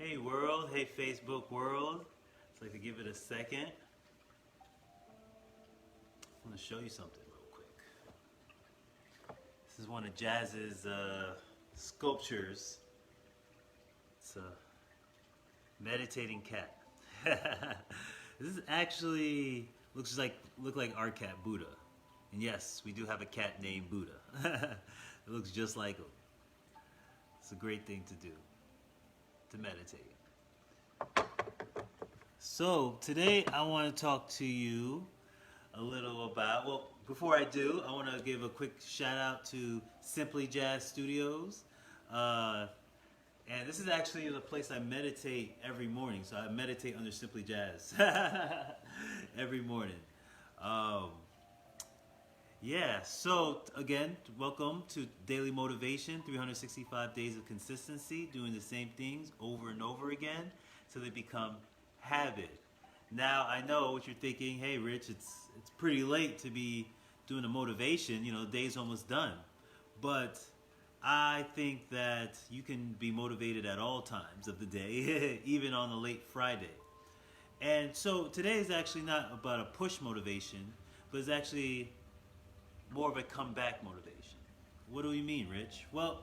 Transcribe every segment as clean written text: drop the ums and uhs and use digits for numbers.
Hey world, hey Facebook world. I'd like to give it a second. I'm going to show you something real quick. This is one of Jazz's sculptures. It's a meditating cat. This is actually look like our cat Buddha. And yes, we do have a cat named Buddha. It looks just like him. It's a great thing to do, to meditate. So today I want to talk to you a little about, well, before I do, I want to give a quick shout out to Simply Jazz Studios. And this is actually the place I meditate every morning. So I meditate under Simply Jazz every morning. Yeah, so again, welcome to Daily Motivation, 365 days of consistency, doing the same things over and over again so they become habit. Now, I know what you're thinking, hey Rich, it's pretty late to be doing a motivation, the day's almost done. But I think that you can be motivated at all times of the day, even on a late Friday. And so today is actually not about a push motivation, but it's actually more of a comeback motivation. What do we mean, Rich? Well,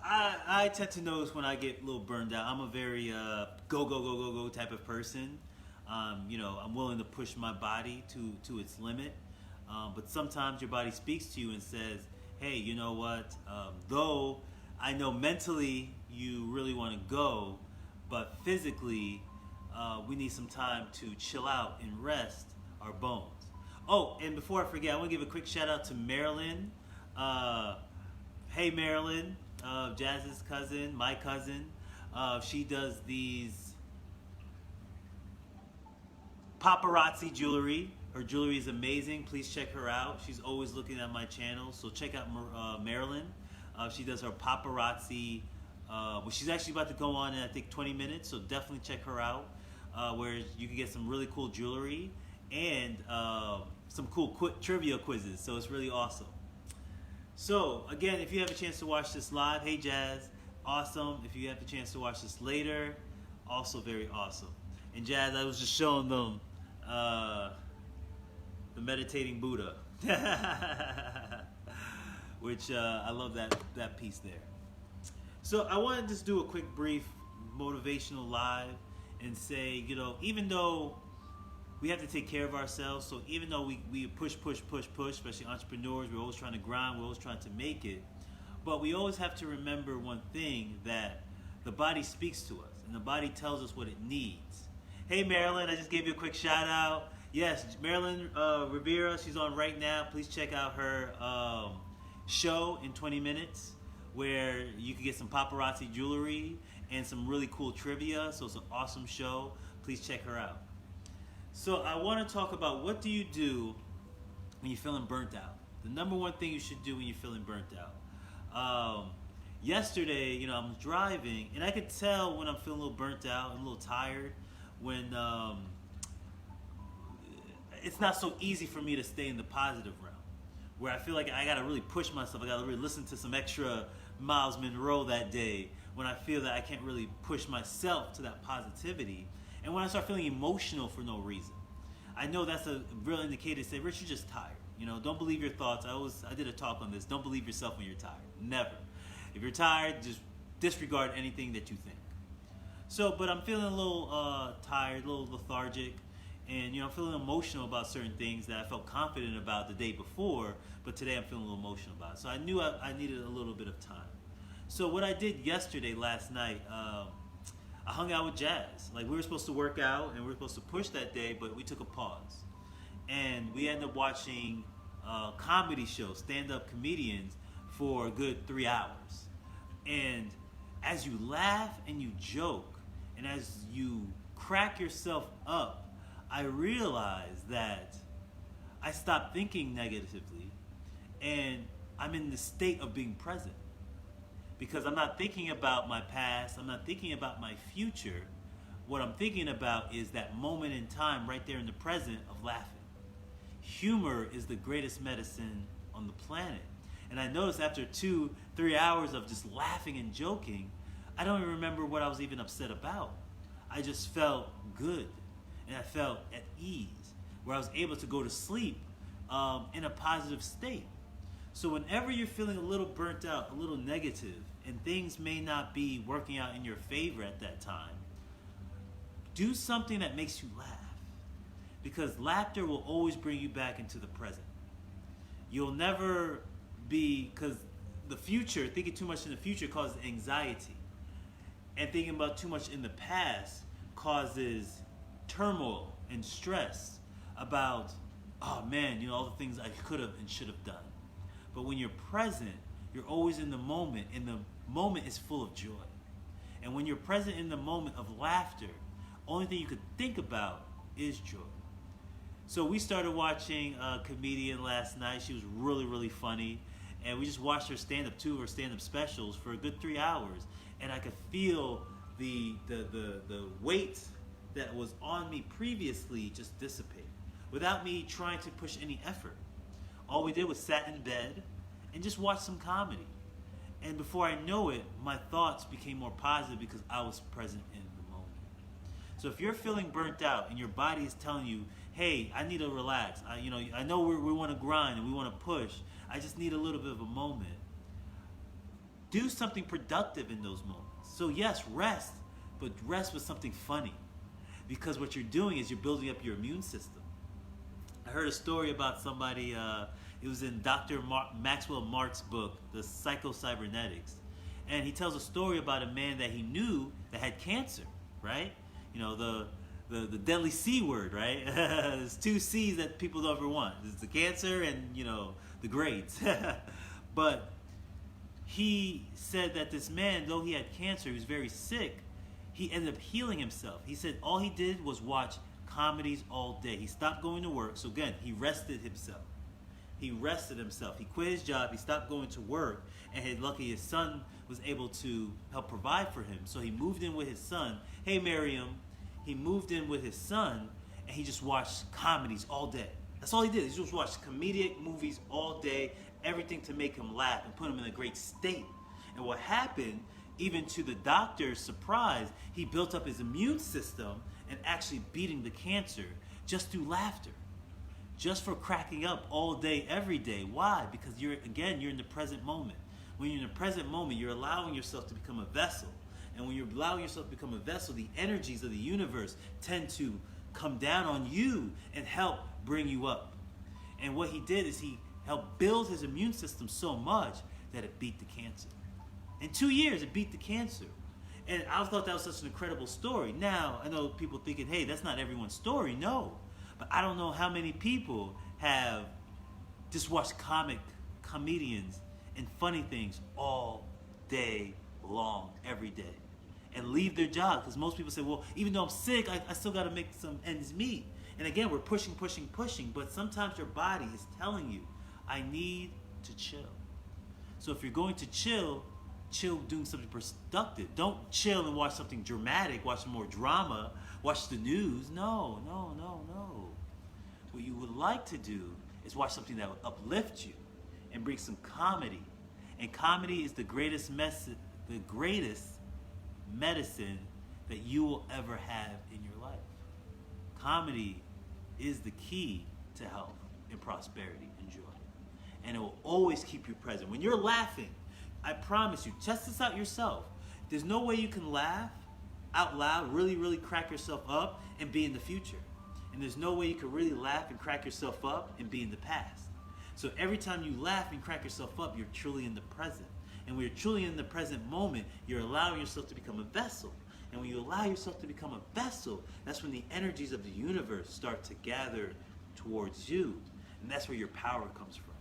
I tend to notice when I get a little burned out. I'm a very go type of person. I'm willing to push my body to its limit. But sometimes your body speaks to you and says, hey, you know what? Though I know mentally you really want to go, but physically we need some time to chill out and rest our bones. Oh, and before I forget, I want to give a quick shout out to Marilyn. Hey, Marilyn, Jazz's cousin, my cousin. She does these paparazzi jewelry. Her jewelry is amazing. Please check her out. She's always looking at my channel, so check out Marilyn. She does her paparazzi. Well, she's actually about to go on in, I think, 20 minutes, so definitely check her out, where you can get some really cool jewelry and some cool trivia quizzes, so it's really awesome. So, again, if you have a chance to watch this live, hey Jazz, awesome. If you have a chance to watch this later, also very awesome. And Jazz, I was just showing them the meditating Buddha, which I love that piece there. So I want to just do a quick brief motivational live and say, even though we have to take care of ourselves, so even though we push, especially entrepreneurs, we're always trying to grind, we're always trying to make it, but we always have to remember one thing, that the body speaks to us, and the body tells us what it needs. Hey Marilyn, I just gave you a quick shout out. Yes, Marilyn Rivera, she's on right now. Please check out her show in 20 minutes, where you can get some paparazzi jewelry and some really cool trivia. So it's an awesome show. Please check her out. So I want to talk about, what do you do when you're feeling burnt out? The number one thing you should do when you're feeling burnt out. Yesterday, I'm driving, and I could tell when I'm feeling a little burnt out and a little tired, when it's not so easy for me to stay in the positive realm, where I feel like I got to really push myself. I got to really listen to some extra Miles Monroe that day, when I feel that I can't really push myself to that positivity. And when I start feeling emotional for no reason, I know that's a real indicator to say, Rich, you're just tired. Don't believe your thoughts. I did a talk on this. Don't believe yourself when you're tired. Never. If you're tired, just disregard anything that you think. So, but I'm feeling a little tired, a little lethargic, and I'm feeling emotional about certain things that I felt confident about the day before, but today I'm feeling a little emotional about it. So I knew I needed a little bit of time. So what I did last night, I hung out with Jazz. Like, we were supposed to work out and we were supposed to push that day, but we took a pause. And we ended up watching comedy shows, stand-up comedians, for a good 3 hours. And as you laugh and you joke, and as you crack yourself up, I realized that I stopped thinking negatively, and I'm in the state of being present. Because I'm not thinking about my past, I'm not thinking about my future. What I'm thinking about is that moment in time right there in the present of laughing. Humor is the greatest medicine on the planet. And I noticed after 2-3 hours of just laughing and joking, I don't even remember what I was even upset about. I just felt good, and I felt at ease, where I was able to go to sleep in a positive state. So whenever you're feeling a little burnt out, a little negative, and things may not be working out in your favor at that time, do something that makes you laugh. Because laughter will always bring you back into the present. You'll never be, because the future, thinking too much in the future causes anxiety. And thinking about too much in the past causes turmoil and stress about, oh man, all the things I could have and should have done. But when you're present, you're always in the moment, and the moment is full of joy. And when you're present in the moment of laughter, only thing you could think about is joy. So we started watching a comedian last night. She was really, really funny. And we just watched her stand-up, 2 of her stand-up specials for a good 3 hours. And I could feel the weight that was on me previously just dissipate without me trying to push any effort. All we did was sat in bed and just watch some comedy. And before I know it, my thoughts became more positive because I was present in the moment. So if you're feeling burnt out and your body is telling you, hey, I need to relax. I know we want to grind and we want to push. I just need a little bit of a moment. Do something productive in those moments. So yes, rest, but rest with something funny. Because what you're doing is you're building up your immune system. I heard a story about somebody, it was in Dr. Maxwell Mark's book, The Psycho-Cybernetics. And he tells a story about a man that he knew that had cancer, right? The deadly C word, right? There's 2 C's that people don't ever want. It's the cancer and, the grades. But he said that this man, though he had cancer, he was very sick, he ended up healing himself. He said all he did was watch comedies all day. He stopped going to work. So again, he rested himself. He rested himself. He quit his job. He stopped going to work. And luckily his son was able to help provide for him. So he moved in with his son. Hey, Miriam. He moved in with his son, and he just watched comedies all day. That's all he did. He just watched comedic movies all day, everything to make him laugh and put him in a great state. And what happened, even to the doctor's surprise, he built up his immune system and actually beating the cancer just through laughter. Just for cracking up all day, every day. Why? Because you're in the present moment. When you're in the present moment, you're allowing yourself to become a vessel. And when you're allowing yourself to become a vessel, the energies of the universe tend to come down on you and help bring you up. And what he did is he helped build his immune system so much that it beat the cancer. In 2 years, it beat the cancer. And I thought that was such an incredible story. Now, I know people thinking, hey, that's not everyone's story. No. But I don't know how many people have just watched comedians and funny things all day long, every day, and leave their job. Because most people say, well, even though I'm sick, I still got to make some ends meet. And again, we're pushing, but sometimes your body is telling you, I need to chill. So if you're going to chill doing something productive. Don't chill and watch something dramatic, watch some more drama, watch the news. No. What you would like to do is watch something that will uplift you and bring some comedy. And comedy is the greatest medicine that you will ever have in your life. Comedy is the key to health and prosperity and joy. And it will always keep you present. When you're laughing, I promise you, test this out yourself. There's no way you can laugh out loud, really, really crack yourself up and be in the future. And there's no way you can really laugh and crack yourself up and be in the past. So every time you laugh and crack yourself up, you're truly in the present. And when you're truly in the present moment, you're allowing yourself to become a vessel. And when you allow yourself to become a vessel, that's when the energies of the universe start to gather towards you. And that's where your power comes from.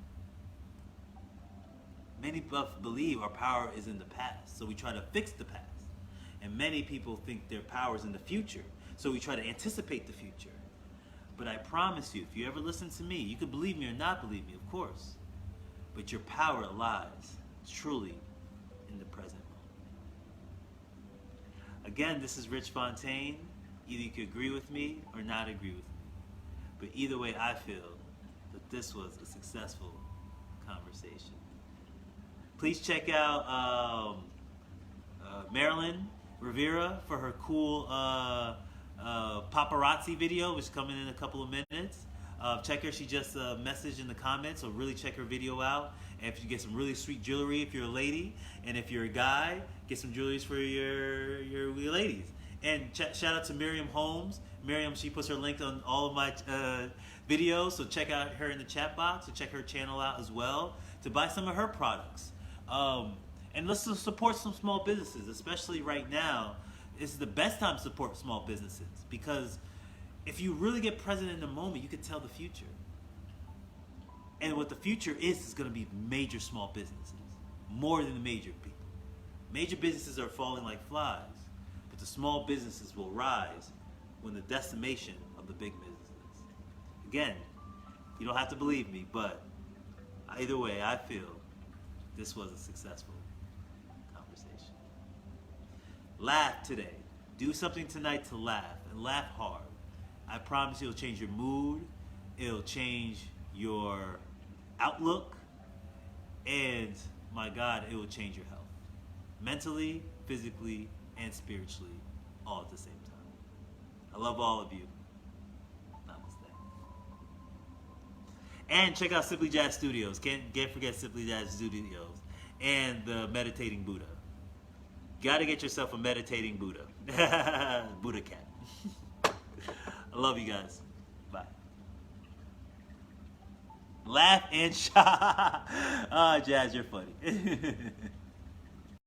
Many of us believe our power is in the past, so we try to fix the past. And many people think their power is in the future, so we try to anticipate the future. But I promise you, if you ever listen to me, you can believe me or not believe me, of course. But your power lies truly in the present moment. Again, this is Rich Fontaine. Either you can agree with me or not agree with me. But either way, I feel that this was a successful conversation. Please check out Marilyn Rivera for her cool paparazzi video, which is coming in a couple of minutes. Check her. She just messaged in the comments, so really check her video out. And if you get some really sweet jewelry, if you're a lady, and if you're a guy, get some jewelry for your ladies. And shout out to Miriam Holmes. Miriam, she puts her link on all of my videos, so check out her in the chat box. So check her channel out as well to buy some of her products. And let's support some small businesses, especially right now. It's the best time to support small businesses because if you really get present in the moment, you can tell the future. And what the future is going to be major small businesses, more than the major people. Major businesses are falling like flies, but the small businesses will rise when the decimation of the big businesses. Again, you don't have to believe me, but either way, I feel this was a successful conversation. Laugh today. Do something tonight to laugh, and laugh hard. I promise you it'll change your mood, it'll change your outlook, and my God, it will change your health. Mentally, physically, and spiritually, all at the same time. I love all of you. Namaste. And check out Simply Jazz Studios. Can't forget Simply Jazz Studios and the Meditating Buddha. Gotta get yourself a meditating Buddha. Buddha cat. I love you guys. Bye. Laugh and shout. Oh, Jazz, you're funny.